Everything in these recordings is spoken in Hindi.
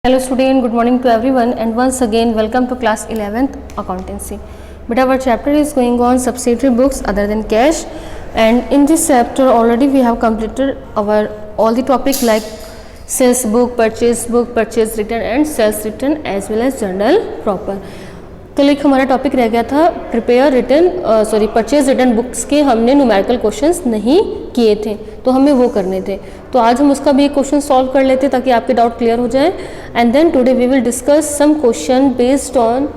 Hello student, good morning to everyone and once again welcome to class 11th accountancy. But our chapter is going on subsidiary books other than cash, and in this chapter already we have completed our all the topic like sales book, purchase return and sales return as well as journal proper. कल एक हमारा टॉपिक रह गया था परचेज रिटर्न बुक्स के हमने न्यूमेरिकल क्वेश्चंस नहीं किए थे तो हमें वो करने थे, तो आज हम उसका भी एक क्वेश्चन सॉल्व कर लेते ताकि आपके डाउट क्लियर हो जाए. And then today we will discuss some question based on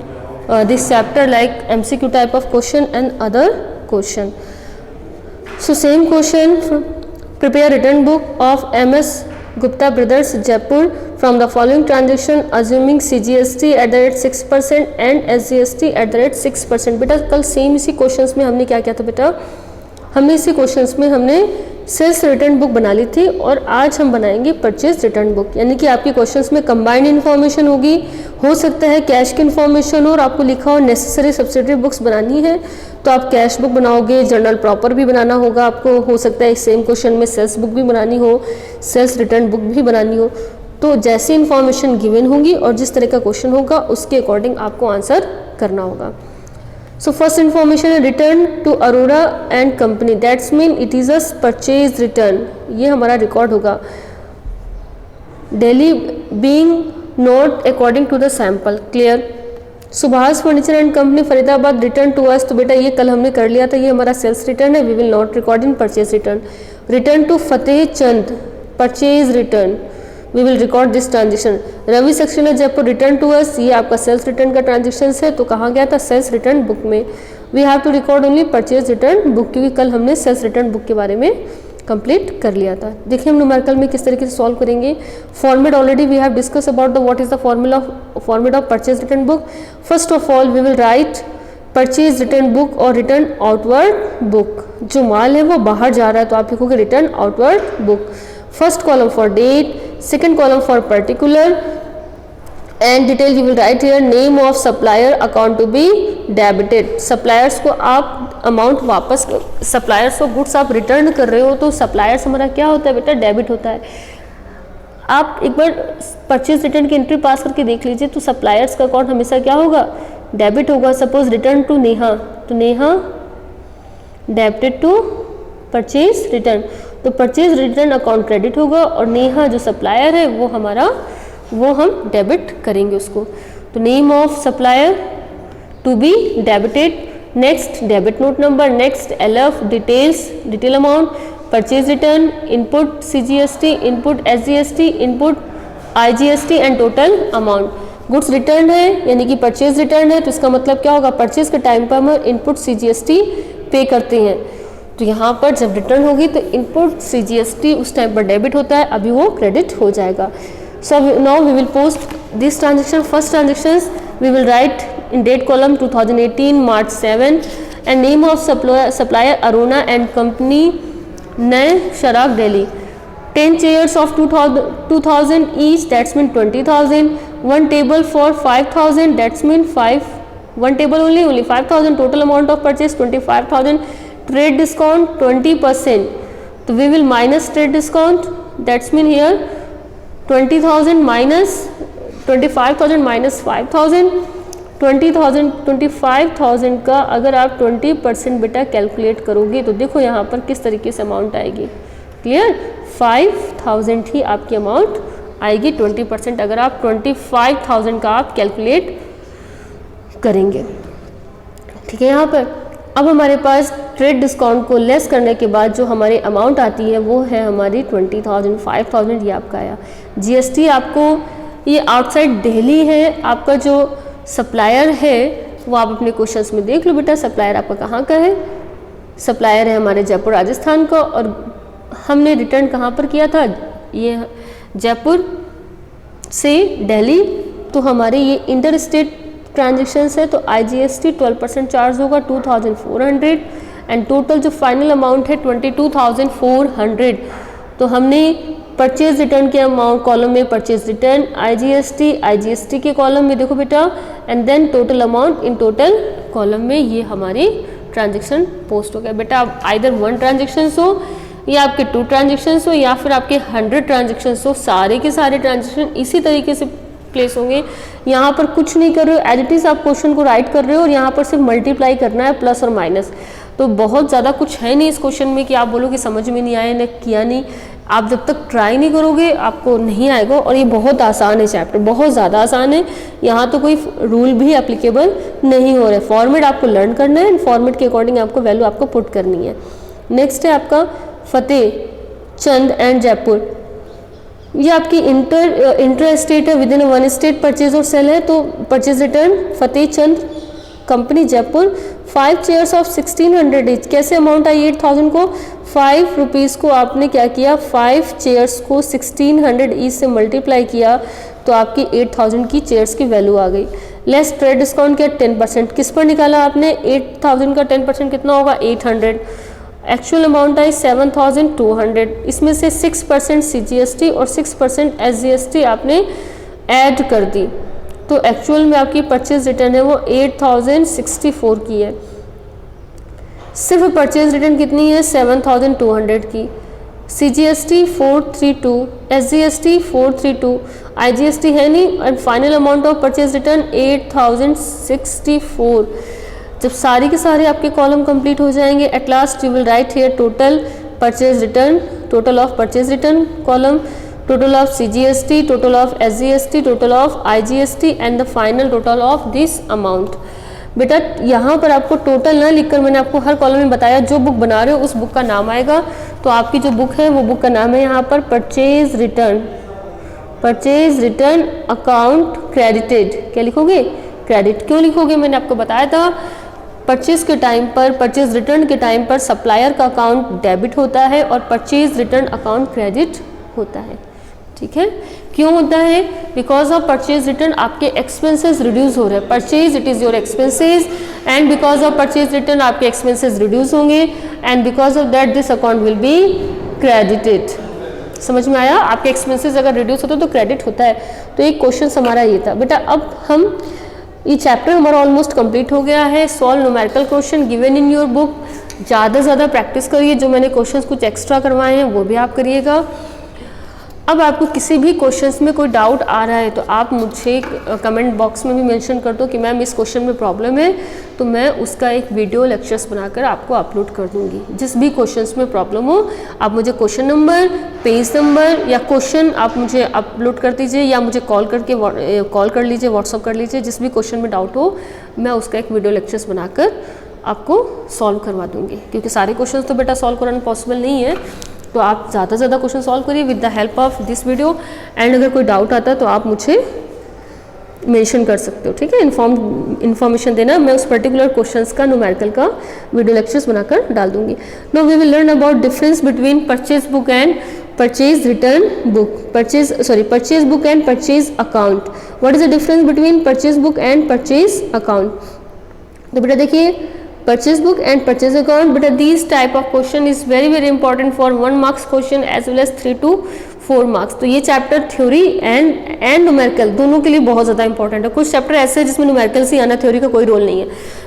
this chapter like MCQ type of question and other question. So same question, prepare return book of MS Gupta Brothers Jaipur from the following transaction assuming CGST at the rate 6% and SGST at the rate 6%. बेटा कल सेम इसी क्वेश्चंस में हमने क्या किया था बेटा, हमने इसी क्वेश्चंस में हमने सेल्स रिटर्न बुक बना ली थी और आज हम बनाएंगे परचेज रिटर्न बुक. यानी कि आपके क्वेश्चंस में कंबाइंड इन्फॉर्मेशन होगी, हो सकता है कैश की इन्फॉर्मेशन हो और आपको लिखा हो नेसेसरी सब्सिडरी बुक्स बनानी है तो आप कैश बुक बनाओगे, जर्नल प्रॉपर भी बनाना होगा आपको, हो सकता है सेम क्वेश्चन में सेल्स बुक भी बनानी हो, सेल्स रिटर्न बुक भी बनानी हो. तो जैसी इन्फॉर्मेशन गिवन होगी और जिस तरह का क्वेश्चन होगा उसके अकॉर्डिंग आपको आंसर करना होगा. So first information है return to Arora and company, that's mean it is a purchase return. ये हमारा रिकॉर्ड होगा. Delhi being not according to the sample, clear. Subhash furniture and company Faridabad return to us, तो बेटा ये कल हमने कर लिया था, ये हमारा सेल्स रिटर्न है, we will not record in purchase return. Return to Fateh Chand purchase return, we will record this transaction. Ravi Saxena Jaipur return to us, ये आपका सेल्स रिटर्न का ट्रांजेक्शन है, तो कहाँ गया था सेल्स रिटर्न बुक में. We have to record only purchase return book क्योंकि कल हमने सेल्स रिटर्न बुक के बारे में कंप्लीट कर लिया था. देखिए हम न्यूमेरिकल में किस तरीके से सॉल्व करेंगे. Format already we have discuss about the what is the format of purchase return book. First of all we will write purchase return book और रिटर्न आउटवर्ड बुक. जो माल है वो बाहर जा रहा है तो आप लिखोगे return outward book. First column for date, second column for particular and detail you will write here name of supplier account to be debited. suppliers को आप अमाउंट वापस, suppliers को गुड्स आप रिटर्न कर रहे हो तो suppliers हमारा क्या होता है बेटा, डेबिट होता है. आप एक बार परचेज रिटर्न की एंट्री पास करके देख लीजिए तो suppliers का अकाउंट हमेशा क्या होगा, डेबिट होगा. सपोज रिटर्न टू नेहा, तो Neha debited to purchase return, तो परचेज रिटर्न अकाउंट क्रेडिट होगा और नेहा जो सप्लायर है वो हमारा, वो हम डेबिट करेंगे उसको. तो name of supplier to be debited. Next debit note number, next LF details, detail amount, purchase return, input CGST, input SGST, input IGST and total amount. Goods return है यानी कि परचेज रिटर्न है तो इसका मतलब क्या होगा, परचेज के टाइम पर हम इनपुट CGST पे करते हैं, तो यहाँ पर जब रिटर्न होगी तो इनपुट CGST उस टाइम पर डेबिट होता है, अभी वो क्रेडिट हो जाएगा. So now we will post this transaction. First transaction we will write in date column 2018 March 7 and name of supplier Arona and company नए शराब Delhi. 10 chairs of 2000 each, that's mean 20,000. One table for 5,000, that's mean 5. One table only 5,000. Total amount of purchase 25,000. Trade discount 20%, तो we will minus trade discount, that's mean here 20,000 minus 25,000 minus 5,000. 25,000 का अगर आप 20% बेटा कैलकुलेट करोगे तो देखो यहाँ पर किस तरीके से अमाउंट आएगी. क्लियर, 5,000 ही आपकी अमाउंट आएगी. 20% अगर आप 25,000 का आप कैलकुलेट करेंगे. ठीक है, यहाँ पर अब हमारे पास ट्रेड डिस्काउंट को लेस करने के बाद जो हमारी अमाउंट आती है वो है हमारी 20,000, 5,000 ये आपका आया. GST आपको ये आउटसाइड दिल्ली है, आपका जो सप्लायर है वो आप अपने क्वेश्चंस में देख लो बेटा. सप्लायर आपका कहाँ का है, सप्लायर है हमारे जयपुर राजस्थान का और हमने रिटर्न कहाँ पर किया था, ये जयपुर से दिल्ली, तो हमारे ये इंटर स्टेट ट्रांजेक्शन्स है तो IGST 12% चार्ज होगा 2,400 एंड टोटल जो फाइनल अमाउंट है 22,400. तो हमने परचेज रिटर्न के अमाउंट कॉलम में परचेज रिटर्न, IGST के कॉलम में देखो बेटा and then total amount in total column में ये हमारी ट्रांजेक्शन पोस्ट हो गया. बेटा अब आइदर 1 ट्रांजेक्शन हो या आपके 2 ट्रांजेक्शन हो या फिर आपके 100 ट्रांजेक्शन हो, सारे के सारे ट्रांजेक्शन इसी तरीके से प्लेस होंगे। यहाँ पर कुछ नहीं कर रहे हो, एज इट इज़ आप क्वेश्चन को राइट कर रहे हो और यहाँ पर सिर्फ मल्टीप्लाई करना है प्लस और माइनस। तो बहुत ज़्यादा कुछ है नहीं इस क्वेश्चन में कि आप बोलो कि समझ में नहीं आया ना किया नहीं। आप जब तक ट्राई नहीं करोगे आपको नहीं आएगा। और ये बहुत आसान है चैप्टर, बहुत ज़्यादा आसान है। यहाँ तो कोई रूल भी एप्लीकेबल नहीं हो रहा है। फॉर्मेट आपको लर्न करना है, फॉर्मेट के अकॉर्डिंग आपको वैल्यू आपको पुट करनी है। नेक्स्ट है आपका फतेह चंद एंड जयपुर। ये आपकी इंटर स्टेट है, with in one state purchase और सेल है। तो purchase return Fateh Chand company Jaipur 5 chairs of 1600 each. कैसे अमाउंट आई 8000 को, 5 रुपीज़ को आपने क्या किया, 5 चेयर्स को 1600 ईच से मल्टीप्लाई किया तो आपकी 8000 की चेयर्स की वैल्यू आ गई। लेस ट्रेड डिस्काउंट किया 10%। किस पर निकाला आपने, 8000 का 10% कितना होगा 800। Actual amount I 7200। इसमें से 6% CGST और 6% SGST आपने ऐड कर दी। तो एक्चुअल में आपकी परचेज रिटर्न है वो 8064 की है। सिर्फ परचेज रिटर्न कितनी है 7200 की। CGST 432, SGST 432, IGST है नहीं, and final amount of purchase return 8064। जब सारी के सारे आपके कॉलम कंप्लीट हो जाएंगे, at last you will write here total purchase return, total of purchase return column, total of CGST, total of SGST, total of IGST and the final total of this amount। बेटा यहाँ पर आपको टोटल ना लिखकर मैंने आपको हर कॉलम में बताया जो बुक बना रहे हो उस बुक का नाम आएगा। तो आपकी जो बुक है वो बुक का नाम है यहाँ पर purchase return, purchase return account credited. क्या लिखोगे, क्रेडिट। क्यों लिखोगे, मैंने आपको बताया था परचेज के टाइम पर, परचेज रिटर्न के टाइम पर सप्लायर का अकाउंट डेबिट होता है और परचेज रिटर्न अकाउंट क्रेडिट होता है। ठीक है, क्यों होता है, बिकॉज ऑफ परचेज रिटर्न आपके एक्सपेंसेस रिड्यूस हो रहे हैं। Purchase it is your expenses and because of purchase return आपके एक्सपेंसेस रिड्यूस होंगे and because of that this account will be credited. समझ में आया, आपके एक्सपेंसेस अगर रिड्यूस होते तो क्रेडिट होता है। तो एक क्वेश्चन हमारा ये था बेटा। अब हम ये चैप्टर हमारा ऑलमोस्ट कंप्लीट हो गया है। Solve numerical question given in your book. ज़्यादा से ज़्यादा प्रैक्टिस करिए, जो मैंने क्वेश्चंस कुछ एक्स्ट्रा करवाए हैं वो भी आप करिएगा। अब आपको किसी भी क्वेश्चंस में कोई डाउट आ रहा है तो आप मुझे कमेंट बॉक्स में भी मेंशन कर दो कि मैम इस क्वेश्चन में प्रॉब्लम है, तो मैं उसका एक वीडियो लेक्चर्स बनाकर आपको अपलोड कर दूंगी। जिस भी क्वेश्चंस में प्रॉब्लम हो आप मुझे क्वेश्चन नंबर, पेज नंबर या क्वेश्चन आप मुझे अपलोड कर दीजिए या मुझे कॉल कर लीजिए, व्हाट्सअप कर लीजिए। जिस भी क्वेश्चन में डाउट हो मैं उसका एक वीडियो लेक्चर्स बनाकर आपको सॉल्व करवा दूँगी, क्योंकि सारे क्वेश्चन तो बेटा सॉल्व कराना पॉसिबल नहीं है। तो आप ज़्यादा से ज़्यादा क्वेश्चन सॉल्व करिए with the help of this video. And अगर कोई डाउट आता है तो आप मुझे मेंशन कर सकते हो। ठीक है, इन्फॉर्मेशन देना, मैं उस पर्टिकुलर क्वेश्चंस का न्यूमेरिकल का वीडियो लेक्चर्स बनाकर डाल दूंगी। Now we will learn about difference between purchase book and purchase return book, purchase book and purchase account. What is the difference between purchase book and purchase account. तो बेटा देखिए, purchase book and purchase account, बेटा this type of question is very important for 1 marks question as well as 3 to 4 marks. तो ये चैप्टर थ्योरी एंड न्यूमेरिकल दोनों के लिए बहुत ज़्यादा इंपॉर्टेंट है। कुछ चैप्टर ऐसे हैं जिसमें न्यूमेरिकल से आना, थ्योरी का कोई रोल नहीं है,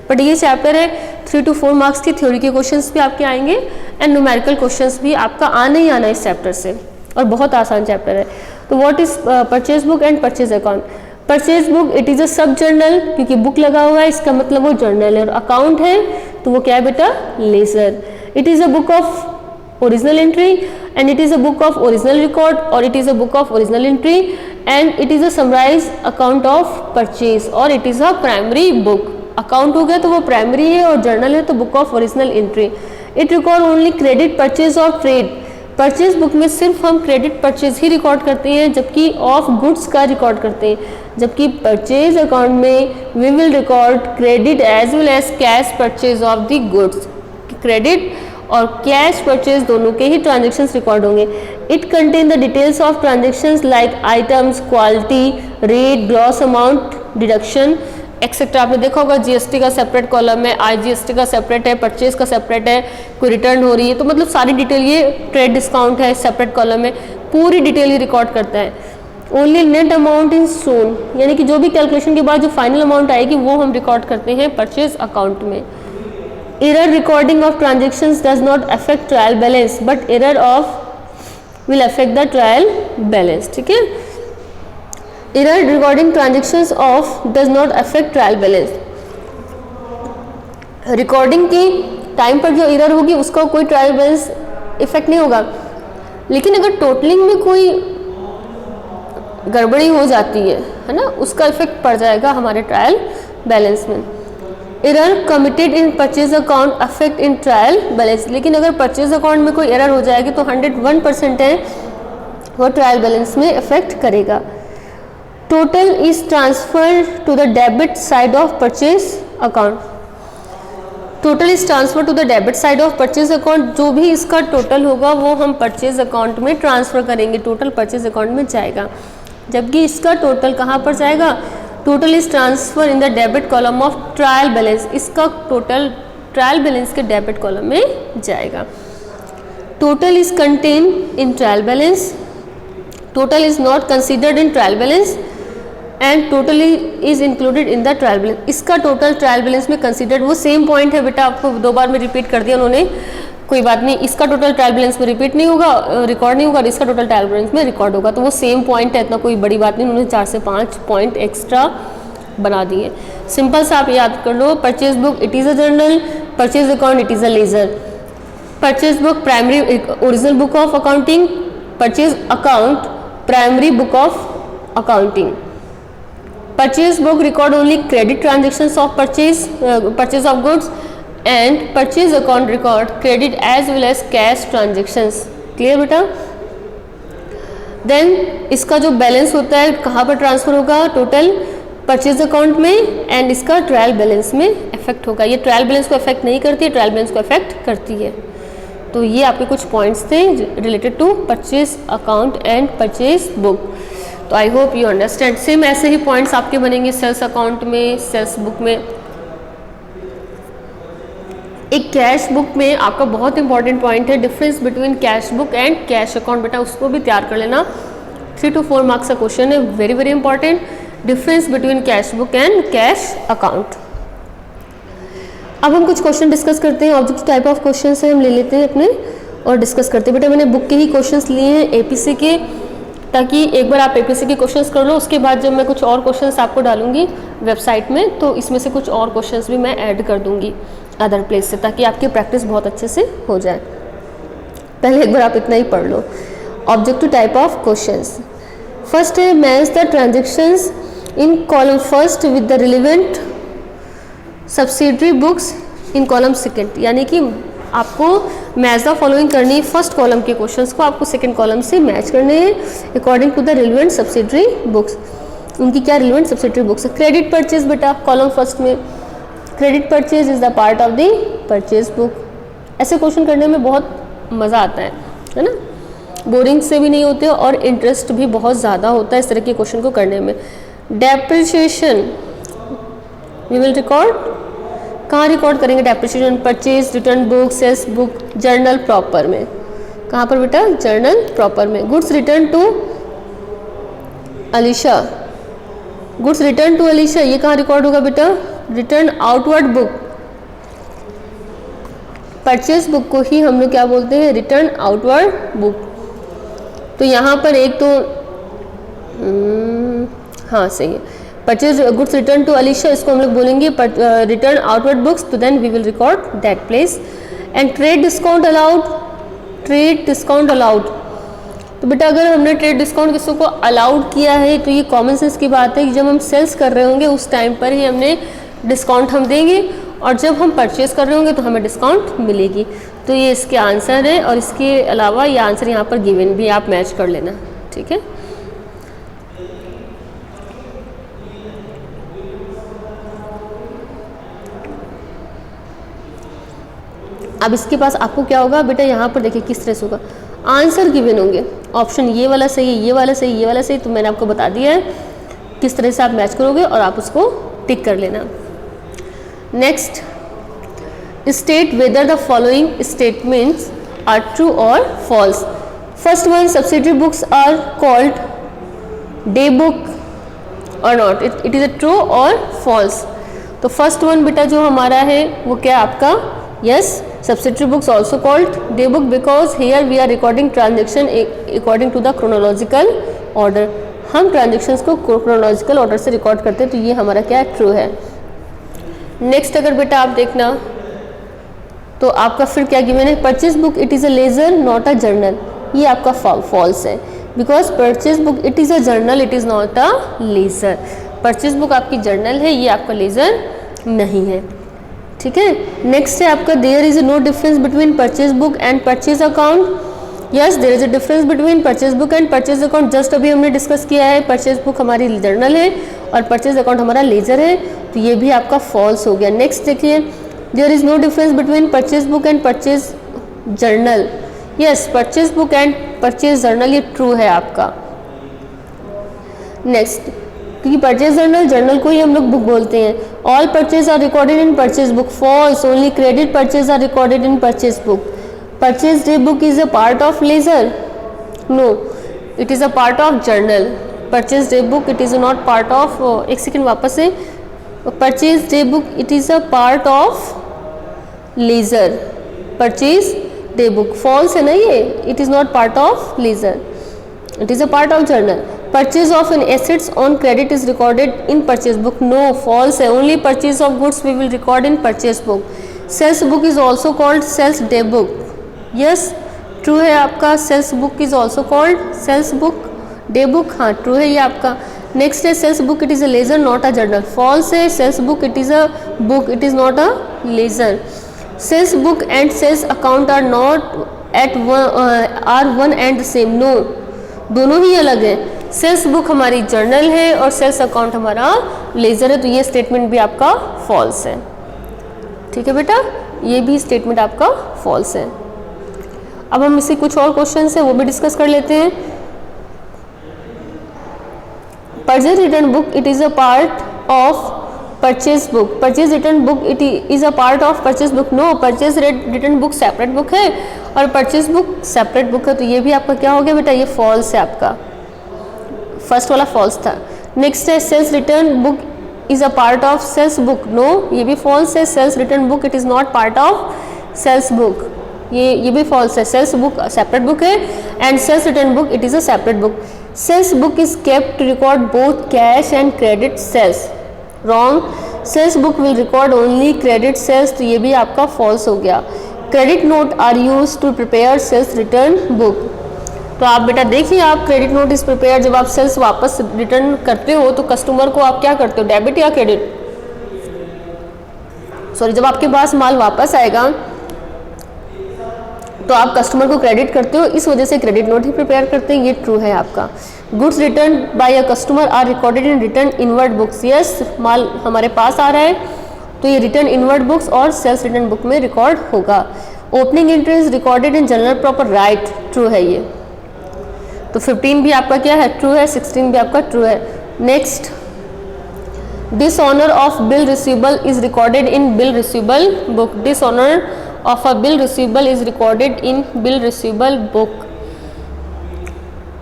बट ये चैप्टर है 3 to 4 मार्क्स की। थ्योरी के क्वेश्चन भी आपके आएंगे एंड न्यूमेरिकल क्वेश्चन भी आपका आना ही आना इस चैप्टर से, और बहुत आसान चैप्टर है। तो what is purchase book and purchase account. Purchase book it is अ सब जर्नल, क्योंकि बुक लगा हुआ है इसका मतलब वो जर्नल है, और अकाउंट है तो वो क्या है बेटा, ledger. It is a book of original entry and it is a book of original record, और it is a book of original entry and it is a summarize account of purchase, और it is a primary book. Account हो गया तो वो प्राइमरी है, और जर्नल है तो book of original entry. It record only credit purchase और ट्रेड। परचेज बुक में सिर्फ हम क्रेडिट परचेज ही रिकॉर्ड करते हैं, जबकि ऑफ गुड्स का रिकॉर्ड करते हैं, जबकि परचेज अकाउंट में we will record credit as well as cash purchase of the goods. Credit और कैश परचेज दोनों के ही ट्रांजेक्शन्स रिकॉर्ड होंगे। It contain the details of transactions like items, quality, rate, gross amount, deduction etcetera. आपने देखा होगा जीएसटी का सेपरेट कॉलम है, आईजीएसटी का सेपरेट है, परचेज का सेपरेट है, कोई रिटर्न हो रही है तो मतलब सारी डिटेल, ये ट्रेड डिस्काउंट है सेपरेट कॉलम में, पूरी डिटेल ये रिकॉर्ड करता है। ओनली नेट अमाउंट इन सोन, यानी कि जो भी कैलकुलेशन के बाद जो फाइनल अमाउंट आएगी वो हम रिकॉर्ड करते हैं परचेज अकाउंट में। Error recording of transactions does not affect trial balance, but error of will affect the trial balance. ठीक है, error recording transactions of does not affect trial balance. Recording की टाइम पर जो एरर होगी उसका कोई ट्रायल बैलेंस इफेक्ट नहीं होगा, लेकिन अगर टोटलिंग में कोई गड़बड़ी हो जाती है ना, उसका इफेक्ट पड़ जाएगा हमारे ट्रायल बैलेंस में। Error committed in purchase account affect in trial balance, लेकिन अगर परचेज अकाउंट में कोई एरर हो जाएगी तो 101% है वो ट्रायल बैलेंस में इफेक्ट करेगा। Total is transfer to the debit side of purchase account. Total is transfer to the debit side of purchase account, जो भी इसका टोटल होगा वो हम परचेज अकाउंट में ट्रांसफर करेंगे, टोटल परचेज अकाउंट में जाएगा। जबकि इसका टोटल कहाँ पर जाएगा, total is transfer in the debit column of trial balance, इसका टोटल ट्रायल बैलेंस के डेबिट कॉलम में जाएगा। Total is contain in trial balance, total is not considered in trial balance and totally is included in the trial balance. इसका टोटल ट्रायल बैलेंस में कंसिडर्ड, वो सेम पॉइंट है बेटा, आपको 2 बार में रिपीट कर दिया उन्होंने, कोई बात नहीं, इसका टोटल ट्रायल बैलेंस में रिपीट नहीं होगा, रिकॉर्ड नहीं होगा, और इसका टोटल ट्रायल बैलेंस में रिकॉर्ड होगा, तो वो सेम पॉइंट है, इतना कोई बड़ी बात नहीं, उन्होंने 4 से 5 पॉइंट एक्स्ट्रा बना दिए। सिंपल सा आप याद कर लो, purchase book it is a journal, purchase account it is a ledger, purchase book primary original book of accounting, purchase account primary book of accounting. Purchase book record only credit transactions of purchase of goods and purchase account record credit as well as cash transactions. Clear बेटा? देन इसका जो बैलेंस होता है कहाँ पर ट्रांसफर होगा, टोटल परचेज अकाउंट में, एंड इसका ट्रायल बैलेंस में इफेक्ट होगा। ये ट्रायल बैलेंस को इफेक्ट नहीं करती है, ट्रायल बैलेंस को इफेक्ट करती है। तो ये आपके कुछ पॉइंट्स थे related to purchase account and purchase book. तो I hope you understand. Same ऐसे ही पॉइंट्स आपके बनेंगे सेल्स अकाउंट में, सेल्स बुक में। एक कैश बुक में आपका बहुत इंपॉर्टेंट पॉइंट है difference between cash book and cash account, बेटा उसको भी तैयार कर लेना, 3 to 4 मार्क्स का क्वेश्चन है, very very important, difference between cash book and cash account. अब हम कुछ क्वेश्चन डिस्कस करते हैं, ऑब्जेक्ट टाइप ऑफ क्वेश्चन से हम ले लेते हैं अपने और डिस्कस करते हैं। बेटा मैंने बुक के ही क्वेश्चंस लिए हैं एपीसी के, ताकि एक बार आप एपीसी के क्वेश्चंस कर लो, उसके बाद जब मैं कुछ और क्वेश्चंस आपको डालूंगी वेबसाइट में तो इसमें से कुछ और क्वेश्चंस भी मैं ऐड कर दूंगी अदर प्लेस से, ताकि आपकी प्रैक्टिस बहुत अच्छे से हो जाए। पहले एक बार आप इतना ही पढ़ लो। Objective type of questions, first है match the transactions in column first with the relevant subsidiary books in column second, यानी कि आपको मैच द फॉलोइंग करनी है, फर्स्ट कॉलम के क्वेश्चंस को आपको सेकंड कॉलम से मैच करने हैं according to the relevant subsidiary books. उनकी क्या रिलेवेंट सब्सिडरी बुक्स है। क्रेडिट परचेज बेटा कॉलम फर्स्ट में, credit purchase is the part of the purchase book. ऐसे क्वेश्चन करने में बहुत मज़ा आता है ना, बोरिंग से भी नहीं होते और इंटरेस्ट भी बहुत ज़्यादा होता है इस तरह के क्वेश्चन को करने में। डेप्रिसिएशन वी विल रिकॉर्ड, कहाँ रिकॉर्ड करेंगे depreciation, purchase, return book, sales book, journal proper में। कहाँ पर बेटा, जर्नल प्रॉपर में। Goods return to Alisha, goods return to Alisha, ये कहाँ रिकॉर्ड होगा बेटा, return outward book. Purchase book को ही हम लोग क्या बोलते हैं, रिटर्न आउटवर्ड बुक। तो यहाँ पर एक तो हाँ सही है, purchase goods return to Alisha, इसको हम लोग बोलेंगे रिटर्न आउटवर्ड बुक्स, तो then we will record that place. And trade discount allowed, trade discount allowed, तो बेटा अगर हमने ट्रेड डिस्काउंट किसी को अलाउड किया है तो ये कॉमन सेंस की बात है कि जब हम सेल्स कर रहे होंगे उस टाइम पर ही हमने डिस्काउंट हम देंगे, और जब हम परचेज कर रहे होंगे तो हमें डिस्काउंट मिलेगी। तो ये इसके आंसर है, और इसके अलावा ये आंसर यहाँ पर गिवन भी आप मैच कर लेना, ठीक है। अब इसके पास आपको क्या होगा बेटा, यहाँ पर देखिए किस तरह से होगा, आंसर गिवन होंगे, ऑप्शन ये वाला सही है, ये वाला सही, ये वाला सही, तो मैंने आपको बता दिया है किस तरह से आप मैच करोगे और आप उसको टिक कर लेना। Next, state whether the following statements are true or false. First one, subsidiary books are called day book or not, it is a true or false. तो फर्स्ट वन बेटा जो हमारा है वो क्या आपका, yes, subsidiary books also called day book because here we are recording transaction according to the chronological order। हम ट्रांजेक्शन्स को क्रोनोलॉजिकल ऑर्डर से रिकॉर्ड करते हैं, तो ये हमारा क्या है, ट्रू है। नेक्स्ट अगर बेटा आप देखना तो आपका फिर क्या गिवन है, purchase book it is a ledger not a journal, ये आपका फॉल्स है, because purchase book it is a journal it is not a ledger. Purchase book आपकी जर्नल है, ये आपका लेजर नहीं है, ठीक है। नेक्स्ट है आपका there is no difference between purchase book and purchase account, yes there is a difference between purchase book and purchase account, just अभी हमने डिस्कस किया है, परचेज बुक हमारी जर्नल है और परचेज अकाउंट हमारा लेजर है, तो ये भी आपका फॉल्स हो गया। नेक्स्ट देखिए, there is no difference between purchase book and purchase journal, yes purchase book and purchase journal ये ट्रू है आपका। नेक्स्ट, क्योंकि परचेज जर्नल को ही हम लोग बुक बोलते हैं। All purchase are recorded in purchase book, false, only credit purchase are recorded in purchase book. Purchase day book is a part of ledger, no it is a part of journal. Purchase day book it is not part of, एक सेकेंड वापस से, purchase day book it is a part of ledger, purchase day book false है ना ये, it is not part of ledger, it is a part of journal. Purchase of an assets on credit is recorded in purchase book, no false है, only purchase of goods we will record in purchase book। Sales book is also called sales day book, yes true है आपका। Sales book is also called sales book day book, हाँ true है ये आपका। Next है sales book it is a ledger not a journal, false है, sales book it is a book it is not a ledger। Sales book and sales account are not at one and the same, no दोनों ही अलग है। सेल्स बुक हमारी जर्नल है और सेल्स अकाउंट हमारा लेजर है, तो ये स्टेटमेंट भी आपका फॉल्स है, ठीक है बेटा, ये भी स्टेटमेंट आपका फॉल्स है। अब हम इससे कुछ और क्वेश्चंस हैं वो भी डिस्कस कर लेते हैं। Purchase return book it is a part of purchase book, purchase return book it is a part of purchase book, no purchase return book separate book है और परचेज बुक सेपरेट बुक है, तो ये भी आपका क्या हो गया बेटा, ये फॉल्स है आपका, फर्स्ट वाला फॉल्स था। नेक्स्ट है sales return book is a part of sales book, no ये भी फॉल्स है, sales return book it is not part of sales book, ये भी फॉल्स है, सेल्स बुक सेपरेट बुक है and sales return book it is a separate book. Sales book is kept to record both cash and credit sales, wrong, sales book will record only credit sales, तो ये भी आपका फॉल्स हो गया। Credit note are use to prepare sales return book, तो आप बेटा देखिए, आप क्रेडिट नोट इज प्रिपेयर, जब आप सेल्स वापस रिटर्न करते हो तो कस्टमर को आप क्या करते हो, डेबिट या क्रेडिट, सॉरी जब आपके पास माल वापस आएगा तो आप कस्टमर को क्रेडिट करते हो, इस वजह से क्रेडिट नोट ही प्रिपेयर करते हैं, ये ट्रू है आपका। Goods return by a customer are recorded in return inward books, yes माल हमारे पास आ रहा है तो ये रिटर्न इनवर्ड बुक्स और सेल्स रिटर्न बुक में रिकॉर्ड होगा। Opening entry is recorded in journal proper right, true है ये, तो 15 भी आपका क्या है, ट्रू है, 16 भी आपका ट्रू है। Next, dishonour of bill receivable is recorded in bill receivable book, dishonour of a bill receivable is recorded in bill receivable book,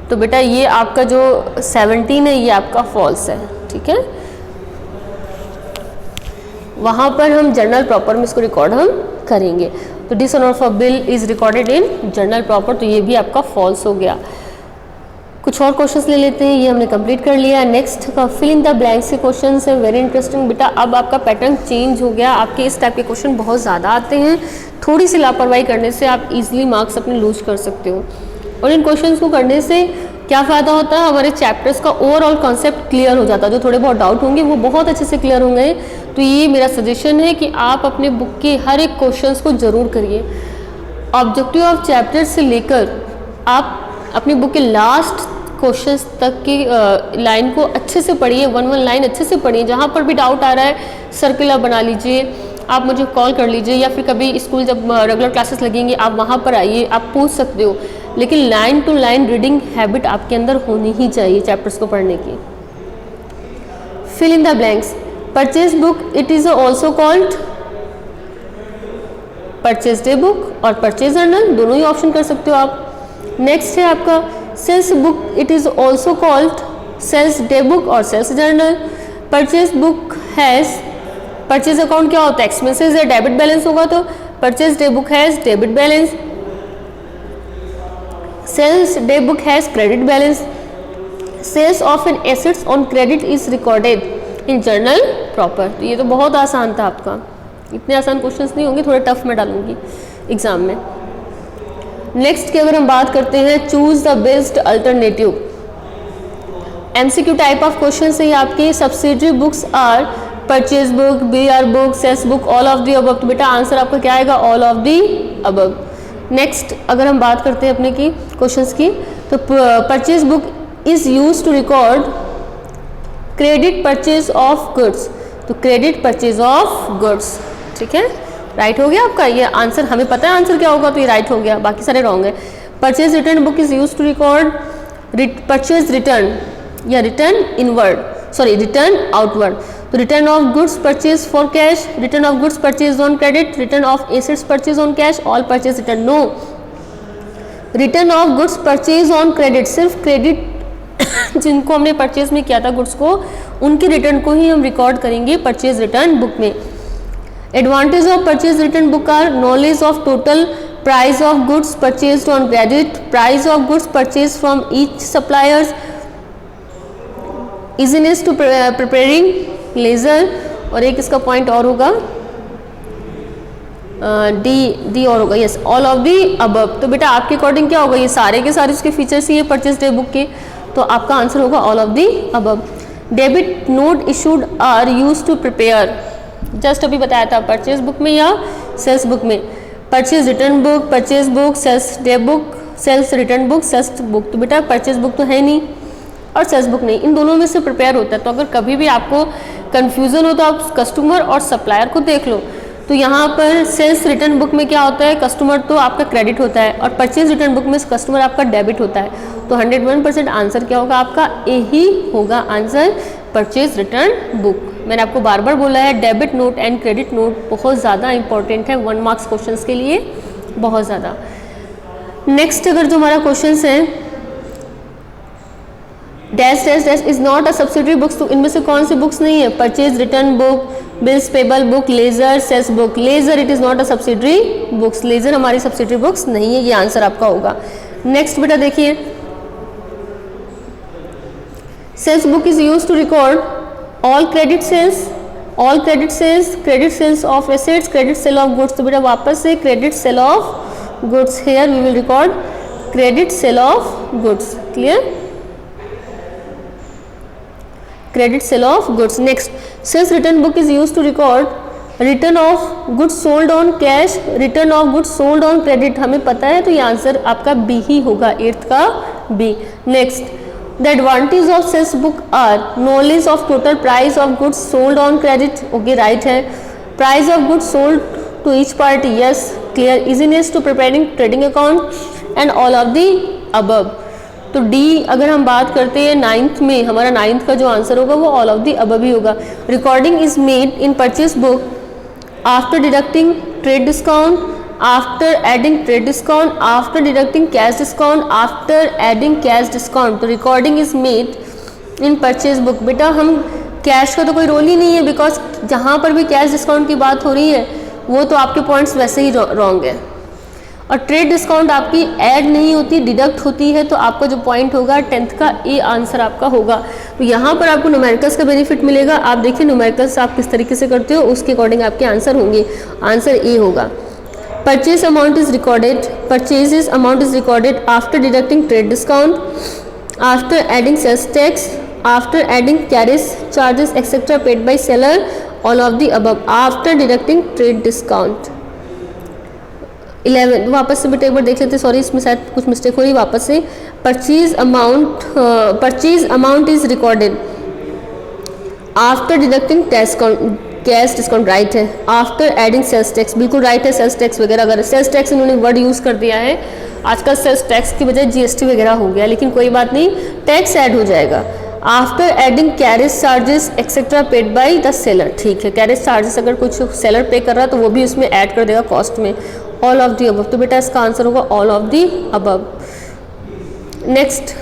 तो बेटा ये आपका जो 17 है ये आपका फॉल्स है, ठीक है, वहाँ पर हम जर्नल प्रॉपर में इसको रिकॉर्ड हम करेंगे, तो dishonour of a bill is recorded in journal proper, तो ये भी आपका फॉल्स हो गया। कुछ और क्वेश्चंस ले लेते हैं, ये हमने कंप्लीट कर लिया। नेक्स्ट का फिल इन द ब्लैंक्स के क्वेश्चंस है, वेरी इंटरेस्टिंग बेटा, अब आपका पैटर्न चेंज हो गया, आपके इस टाइप के क्वेश्चन बहुत ज़्यादा आते हैं, थोड़ी सी लापरवाही करने से आप इजीली मार्क्स अपने लूज कर सकते हो, और इन क्वेश्चंस को करने से क्या फ़ायदा होता है, हमारे चैप्टर्स का ओवरऑल कॉन्सेप्ट क्लियर हो जाता है, जो थोड़े बहुत डाउट होंगे वो बहुत अच्छे से क्लियर होंगे। तो ये मेरा सजेशन है कि आप अपने बुक के हर एक क्वेश्चंस को ज़रूर करिए, ऑब्जेक्टिव ऑफ चैप्टर से लेकर आप अपनी बुक के लास्ट क्वेश्चंस तक की लाइन को अच्छे से पढ़िए, वन लाइन अच्छे से पढ़िए, जहाँ पर भी डाउट आ रहा है सर्कुलर बना लीजिए, आप मुझे कॉल कर लीजिए, या फिर कभी स्कूल जब रेगुलर क्लासेस लगेंगी आप वहाँ पर आइए, आप पूछ सकते हो, लेकिन line to line reading habit आपके अंदर होनी ही चाहिए चैप्टर्स को पढ़ने की। Fill in the blanks, purchase book it is also called purchase day book और परचेज जर्नल, दोनों ही ऑप्शन कर सकते हो आप। नेक्स्ट है आपका sales book it is also called sales day book or sales journal. Purchase book has, purchase account क्या होता है, एक्सपेंसेस या डेबिट बैलेंस होगा, तो purchase day book has debit balance, sales day book has credit balance, sales of an assets on credit is recorded in journal proper. तो ये तो बहुत आसान था आपका, इतने आसान क्वेश्चंस नहीं होंगे, थोड़े टफ मैं डालूंगी एग्जाम में। नेक्स्ट की अगर हम बात करते हैं, choose the best alternative. MCQ type of question से ही आपके subsidiary books are purchase book, BR book, cess book, all of the above. तो बेटा आंसर आपका क्या आएगा? All of the above. Next अगर हम बात करते हैं अपने की क्वेश्चंस की, तो purchase book is use to record credit purchase of goods. तो क्रेडिट परचेज ऑफ गुड्स, ठीक है, राइट हो गया आपका ये आंसर। हमें पता है आंसर क्या होगा, तो ये राइट हो गया, बाकी सारे रॉन्ग है। Purchase return book is use to record purchase return या return inward, sorry return outward. तो return of goods purchase for cash, return of goods purchase on credit, return of assets purchase on cash, all purchase return. No, return of goods purchase on credit, सिर्फ क्रेडिट जिनको हमने परचेज में किया था गुड्स को, उनके रिटर्न को ही हम रिकॉर्ड करेंगे परचेज रिटर्न बुक में। Advantage of purchase return book are knowledge of total price of goods purchased on credit, price of goods purchase from each suppliers, easiness to preparing ledger, और एक इसका पॉइंट और होगा डी और होगा, yes, all of the above. तो बेटा आपके अकॉर्डिंग क्या होगा? ये सारे के सारे उसके फीचर्स ही है परचेज डे बुक के, तो आपका आंसर होगा all of the above. Debit note issued are use to prepare, just अभी बताया था, परचेज बुक में या सेल्स बुक में। Purchase return book, purchase book, sales day book, sales return book, sales book. तो बेटा परचेज बुक तो है नहीं और सेल्स बुक नहीं, इन दोनों में से प्रिपेयर होता है। तो अगर कभी भी आपको कन्फ्यूज़न हो तो आप कस्टमर और सप्लायर को देख लो। तो यहाँ पर सेल्स रिटर्न बुक में क्या होता है, कस्टमर तो आपका क्रेडिट होता है और परचेज रिटर्न बुक में कस्टमर आपका डेबिट होता है। तो 101% आंसर क्या होगा आपका? ए ही होगा आंसर, परचेज रिटर्न बुक। मैंने आपको बार बार बोला है debit note and credit note बहुत ज़्यादा इंपॉर्टेंट है 1 मार्क्स क्वेश्चन के लिए, बहुत ज़्यादा। नेक्स्ट अगर जो हमारा क्वेश्चन है, dash dash dash is not a subsidiary books, तो इनमें से कौन सी बुक्स नहीं है? Purchase return book, bills payable book, ledger, cess book. Ledger it is not a subsidiary books, ledger हमारी सब्सिडरी बुक्स नहीं है, ये आंसर आपका होगा। नेक्स्ट बेटा देखिए, sales book is use to record all credit sales, all credit sales, credit sales of assets, credit sale of goods. तो बेटा वापस से credit sale of goods, here we will record credit sale of goods, clear, credit sale of goods. Next, sales return book is used to record return of goods sold on cash, return of goods sold on credit. हमें पता है, तो ये आंसर आपका बी ही होगा, 8th का B. Next, the advantage of sales book are knowledge of total price of goods sold on credit, okay right है। price of goods sold to each party, yes, clear, easiness to preparing trading account and all of the above। तो डी अगर हम बात करते हैं 9th में, हमारा 9th का जो आंसर होगा वो ऑल ऑफ दी अबव ही होगा। Recording is made in purchase book after deducting trade discount, after adding trade discount, after deducting cash discount, after adding cash discount. तो recording is made in purchase book, बेटा हम कैश का तो कोई रोल ही नहीं है, बिकॉज जहाँ पर भी कैश डिस्काउंट की बात हो रही है वो तो आपके पॉइंट्स वैसे ही रॉन्ग है। और ट्रेड डिस्काउंट आपकी ऐड नहीं होती, डिडक्ट होती है, तो आपका जो पॉइंट होगा 10th का ए आंसर आपका होगा। तो यहाँ पर आपको न्यूमेरिकल्स का बेनिफिट मिलेगा। आप देखिए न्यूमेरिकल्स आप किस तरीके से करते हो, उसके अकॉर्डिंग आपके आंसर होंगे। आंसर ए होगा। Purchase amount is recorded, purchases amount is recorded after deducting trade discount, after adding sales tax, after adding carriage charges etcetera paid by seller, all of the above, after deducting trade discount. 11 वापस से बेटा एक बार देख लेते हैं, सॉरी इसमें शायद कुछ मिस्टेक हो रही है, वापस से। Purchase amount is recorded after deducting cash discount, right है। आफ्टर एडिंग सेल्स टैक्स, बिल्कुल राइट है। सेल्स टैक्स वगैरह, अगर सेल्स टैक्स इन्होंने वर्ड यूज़ कर दिया है, आजकल सेल्स टैक्स की बजाय जीएसटी वगैरह हो गया, लेकिन कोई बात नहीं, टैक्स ऐड हो जाएगा। After adding carriage charges etcetera paid by the seller, ठीक है, कैरेज चार्जेस अगर कुछ सेलर पे कर रहा है तो वो भी उसमें ऐड कर देगा कॉस्ट में, ऑल ऑफ दी अबव। तो बेटा इसका आंसर होगा all of the above. Next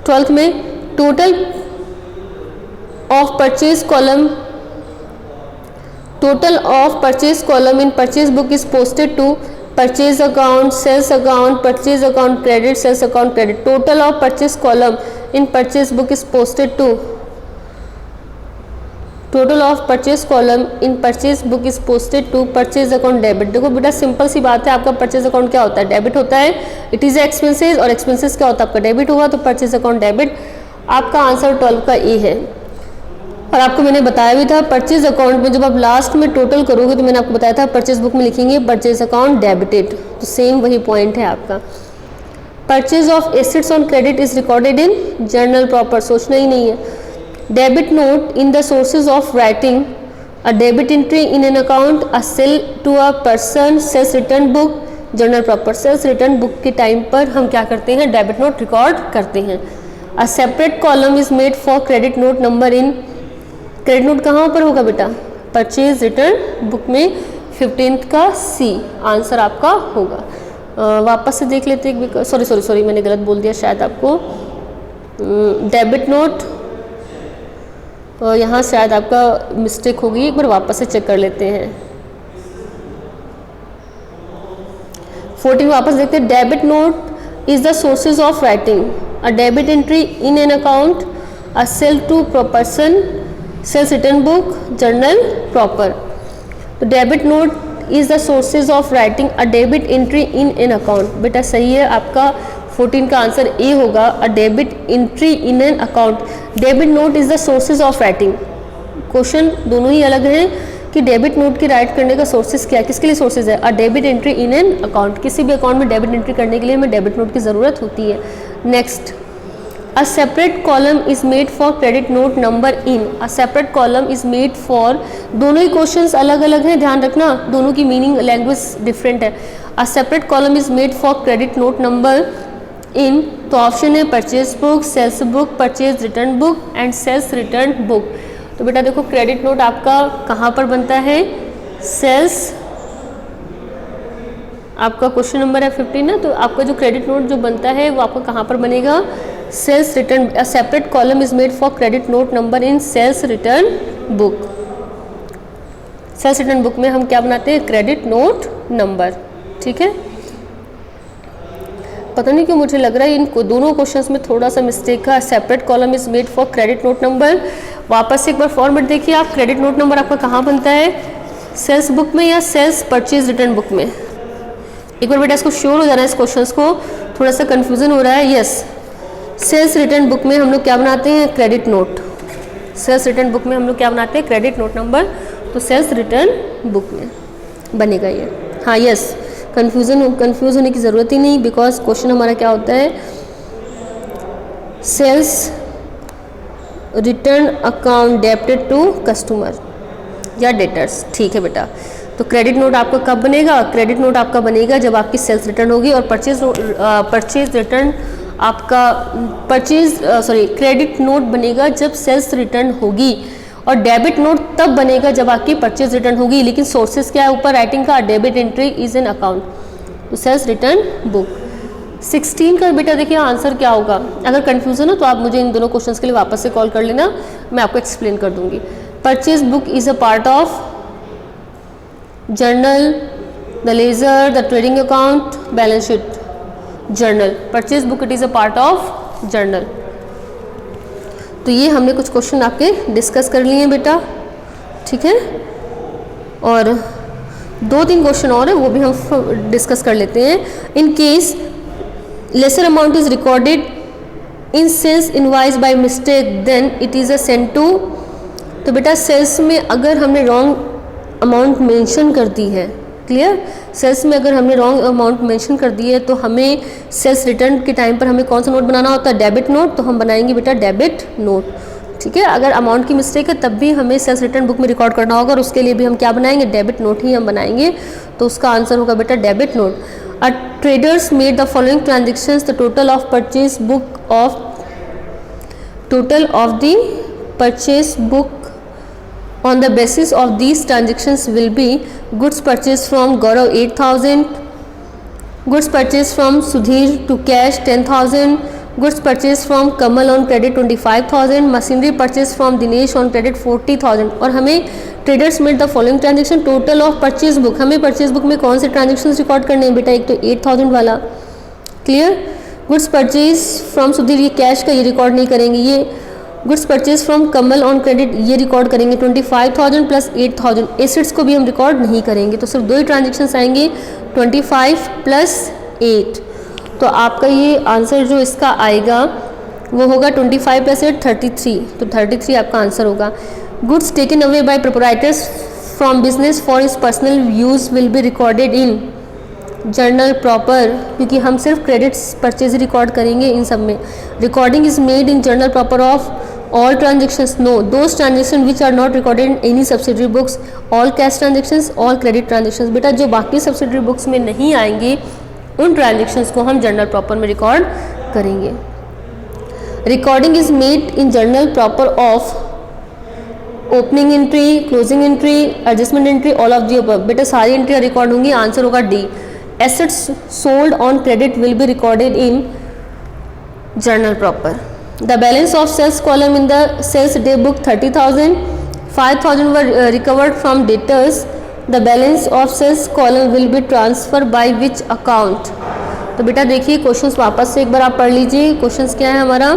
12th में, total of purchase column, total of purchase column in purchase book is posted to purchase account, sales account, purchase account credit, sales account credit. Total of purchase column in purchase book is posted to. Total of purchase column in purchase book is posted to purchase account debit. देखो बेटा सिंपल सी बात है, आपका परचेज अकाउंट क्या होता है, डेबिट होता है. इट इज एक्सपेंसेस, और एक्सपेंसेस क्या होता है आपका, डेबिट होगा. तो परचेज अकाउंट डेबिट. आपका आंसर 12 का ए है. और आपको मैंने बताया भी था परचेज अकाउंट में जब आप लास्ट में टोटल करोगे तो मैंने आपको बताया था परचेज बुक में लिखेंगे परचेज अकाउंट डेबिटेड. तो सेम वही पॉइंट है आपका. Purchase of assets on credit is recorded in journal proper. सोचना ही नहीं है. Debit note in the sources of writing, a debit entry in an account, a sale to a person, sales return book, journal proper. Sales return book के टाइम पर हम क्या करते हैं, डेबिट नोट रिकॉर्ड करते हैं. अ separate column is made for credit note number in. Credit note कहाँ पर होगा बेटा, परचेज रिटर्न बुक में 15th का सी आंसर आपका होगा. वापस से देख लेते हैं. सॉरी मैंने गलत बोल दिया शायद आपको. डेबिट नोट यहाँ शायद आपका मिस्टेक होगी, एक बार वापस से चेक कर लेते हैं. 14 वापस देखते हैं. Debit note is the sources of writing, a debit entry in an account, a sale to person, sales return book, journal proper. तो debit note is the sources of writing a debit entry in an account. बेटा सही है आपका 14 का आंसर ए होगा. A debit entry in an account. Debit note is the sources of writing. Question दोनों ही अलग हैं कि डेबिट नोट की राइट करने का सोर्सेज क्या है, किसके लिए सोर्सेज है. अ debit entry in an account. किसी भी अकाउंट में डेबिट एंट्री करने के लिए हमें डेबिट नोट की ज़रूरत होती है. Next, A separate column is made for credit note number in. A separate column is made for. दोनों ही क्वेश्चंस अलग अलग हैं, ध्यान रखना, दोनों की मीनिंग लैंग्वेज डिफरेंट है. A separate column is made for credit note number in. तो ऑप्शन है purchase book, sales book, purchase return book and sales return book. तो बेटा देखो क्रेडिट नोट आपका कहाँ पर बनता है, सेल्स. आपका क्वेश्चन नंबर है 15 ना, तो आपका जो क्रेडिट नोट जो बनता है वो आपका कहाँ पर बनेगा, sales return. A separate column is made for credit note number in sales return book. Sales return book में हम क्या बनाते हैं, क्रेडिट नोट नंबर. ठीक है. पता नहीं क्यों मुझे लग रहा है इन दोनों क्वेश्चंस में थोड़ा सा मिस्टेक है. Separate column is made for credit note number. वापस से एक बार फॉर्मेट देखिए आप. क्रेडिट नोट नंबर आपका कहाँ बनता है, सेल्स बुक में या सेल्स परचेज रिटर्न बुक में. एक बार बेटा इसको श्योर हो जाना है, इस क्वेश्चंस को थोड़ा सा कन्फ्यूजन हो रहा है. यस, सेल्स रिटर्न बुक में हम लोग क्या बनाते हैं, credit note. Sales return book में हम लोग क्या बनाते हैं, क्रेडिट नोट नंबर. तो सेल्स रिटर्न बुक में बनेगा ये. हाँ यस, कंफ्यूज होने की ज़रूरत ही नहीं, बिकॉज क्वेश्चन हमारा क्या होता है, sales return account debited to customer या डेटर्स. ठीक है बेटा. तो क्रेडिट नोट आपका कब बनेगा, क्रेडिट नोट आपका बनेगा जब आपकी सेल्स रिटर्न होगी, और परचेज रिटर्न आपका क्रेडिट नोट बनेगा जब सेल्स रिटर्न होगी, और डेबिट नोट तब बनेगा जब आपकी परचेज रिटर्न होगी. लेकिन सोर्सेज क्या है ऊपर राइटिंग का, debit entry is an account. तो सेल्स रिटर्न बुक. 16 का बेटा देखिए आंसर क्या होगा. अगर कंफ्यूजन हो तो आप मुझे इन दोनों क्वेश्चंस के लिए वापस से कॉल कर लेना, मैं आपको एक्सप्लेन कर दूंगी. Purchase book is a part of journal, the ledger, the trading account, balance sheet. Journal, purchase book it is a part of journal. तो ये हमने कुछ क्वेश्चन आपके डिस्कस कर लिए हैं बेटा. ठीक है. और 2-3 क्वेश्चन और है वो भी हम डिस्कस कर लेते हैं. In case lesser amount is recorded in sales invoice by mistake then it is a send to. तो बेटा सेल्स में अगर हमने रॉन्ग अमाउंट मेंशन कर दी है, क्लियर, सेल्स में अगर हमने रॉन्ग अमाउंट मेंशन कर दी है तो हमें सेल्स रिटर्न के टाइम पर हमें कौन सा नोट बनाना होता है, डेबिट नोट. तो हम बनाएंगे बेटा डेबिट नोट. ठीक है. अगर अमाउंट की मिस्टेक है तब भी हमें सेल्स रिटर्न बुक में रिकॉर्ड करना होगा, और उसके लिए भी हम क्या बनाएंगे, डेबिट नोट ही हम बनाएंगे. तो उसका आंसर होगा बेटा debit note. A traders made the following transactions, the total of purchase book on the basis of these transactions will be goods purchased from Gaurav 8,000, goods purchased from Sudhir to cash 10,000, goods purchase from Kamal on credit 25,000, machinery purchase from Dinesh on credit 40,000। और हमें traders made the following transaction, total of purchase book, हमें परचेज बुक में कौन से ट्रांजेक्शन रिकॉर्ड करने हैं बेटा, एक तो 8,000 वाला, clear. Goods purchase from Sudhir, ये कैश का, ये रिकॉर्ड नहीं करेंगे। ये goods purchase from Kamal on credit, ये रिकॉर्ड करेंगे 25,000 प्लस 8,000। एसेट्स को भी हम रिकॉर्ड नहीं करेंगे, तो सिर्फ दो ही ट्रांजेक्शन आएंगे, 25 प्लस 8। तो आपका ये आंसर जो इसका आएगा वो होगा 25 प्लस 8 33, तो 33 आपका आंसर होगा। Goods taken away by proprietors from business for is personal use will be recorded in journal proper, क्योंकि हम सिर्फ क्रेडिट्स परचेज रिकॉर्ड करेंगे इन सब में। Recording is made in journal proper off all transactions, no, those transactions which are not recorded in any subsidiary books, all cash transactions, all credit transactions। बेटा जो बाकी subsidiary books में नहीं आएंगे उन transactions को हम journal proper में record करेंगे। Recording is made in journal proper of opening entry, closing entry, adjustment entry, all of the above। बेटा सारी एंट्री रिकॉर्ड होंगी, आंसर होगा D. Assets sold on credit will be recorded in journal proper। The balance of sales column in the sales day book 30,000, 5,000 were recovered from debtors। The balance of sales column will be transferred by which account। तो बेटा देखिए क्वेश्चंस वापस से एक बार आप पढ़ लीजिए। क्वेश्चंस क्या है हमारा,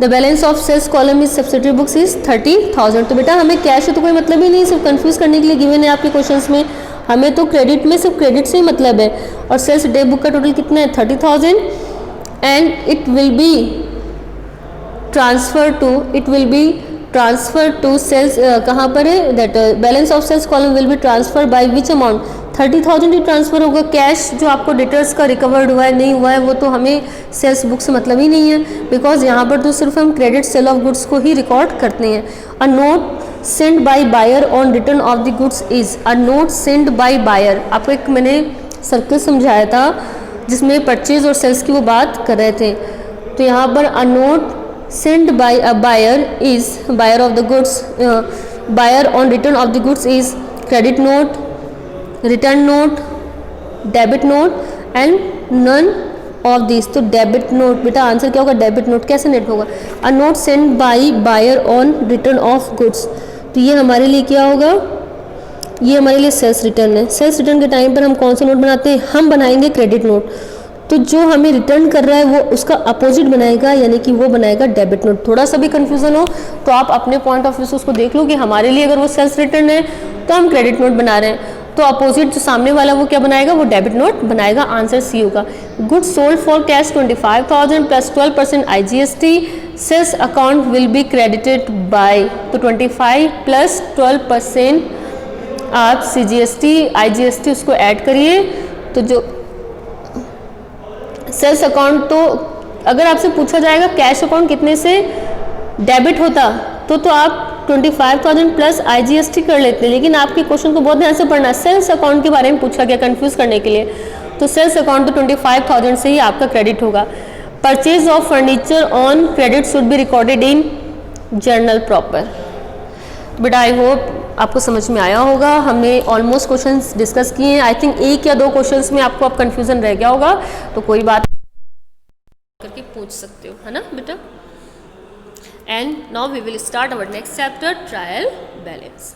the balance of sales column is subsidiary books is 30,000। तो बेटा हमें कैश है तो कोई मतलब ही नहीं, सिर्फ कंफ्यूज करने के लिए गिवन है आपके क्वेश्चंस में। हमें तो क्रेडिट में सिर्फ क्रेडिट से ही मतलब है। और सेल्स डे बुक का टोटल कितना है 30,000 and it will be transfer to sales, कहाँ पर है that balance of sales column will be transfer by which amount, 30,000 ही ट्रांसफर होगा। कैश जो आपको डिटर्स का रिकवर्ड हुआ है नहीं हुआ है वो तो हमें सेल्स बुक से मतलब ही नहीं है, बिकॉज यहाँ पर तो सिर्फ हम क्रेडिट सेल ऑफ गुड्स को ही रिकॉर्ड करते हैं। A note send by buyer on return of the goods is, a note send by buyer, आपको एक मैंने सर्कल समझाया था जिसमें परचेज और सेल्स की वो बात कर रहे थे। तो यहाँ पर a note sent by a buyer is buyer of the goods, buyer on return of the goods is credit note, return note, debit note and none of these। तो डेबिट नोट बेटा आंसर क्या होगा, डेबिट नोट कैसे नेट होगा, a note send by buyer on return of goods. तो ये हमारे लिए क्या होगा, ये हमारे लिए सेल्स रिटर्न है। सेल्स रिटर्न के टाइम पर हम कौन सा नोट बनाते हैं, हम बनाएंगे क्रेडिट नोट। तो जो हमें रिटर्न कर रहा है वो उसका अपोजिट बनाएगा, यानी कि वो बनाएगा डेबिट नोट। थोड़ा सा भी कन्फ्यूजन हो तो आप अपने पॉइंट ऑफ व्यू से उसको देख लो कि हमारे लिए अगर वो सेल्स रिटर्न है तो हम क्रेडिट नोट बना रहे हैं, तो अपोजिट जो सामने वाला वो क्या बनाएगा, वो डेबिट नोट बनाएगा। आंसर सी होगा। Goods sold for cash 25,000 plus 12% IGST, sales account will be credited by, तो 25 प्लस 12% आप CGST IGST उसको ऐड करिए। तो जो सेल्स अकाउंट, तो अगर आपसे पूछा जाएगा कैश अकाउंट कितने से डेबिट होता तो आप 25,000 प्लस IGST कर लेते हैं, लेकिन आपके क्वेश्चन को बहुत ध्यान से पढ़ना। सेल्स अकाउंट के बारे में पूछा गया कंफ्यूज करने के लिए, तो सेल्स अकाउंट तो 25,000 से ही आपका क्रेडिट होगा। Purchase of furniture on credit should be recorded in journal proper. बेटा आई होप आपको समझ में आया होगा। हमने ऑलमोस्ट क्वेश्चंस डिस्कस किए हैं। आई थिंक एक या दो क्वेश्चंस में आपको अब कंफ्यूजन रह गया होगा, तो कोई बात करके पूछ सकते हो, है ना बेटा। And now we will start our next chapter, trial balance.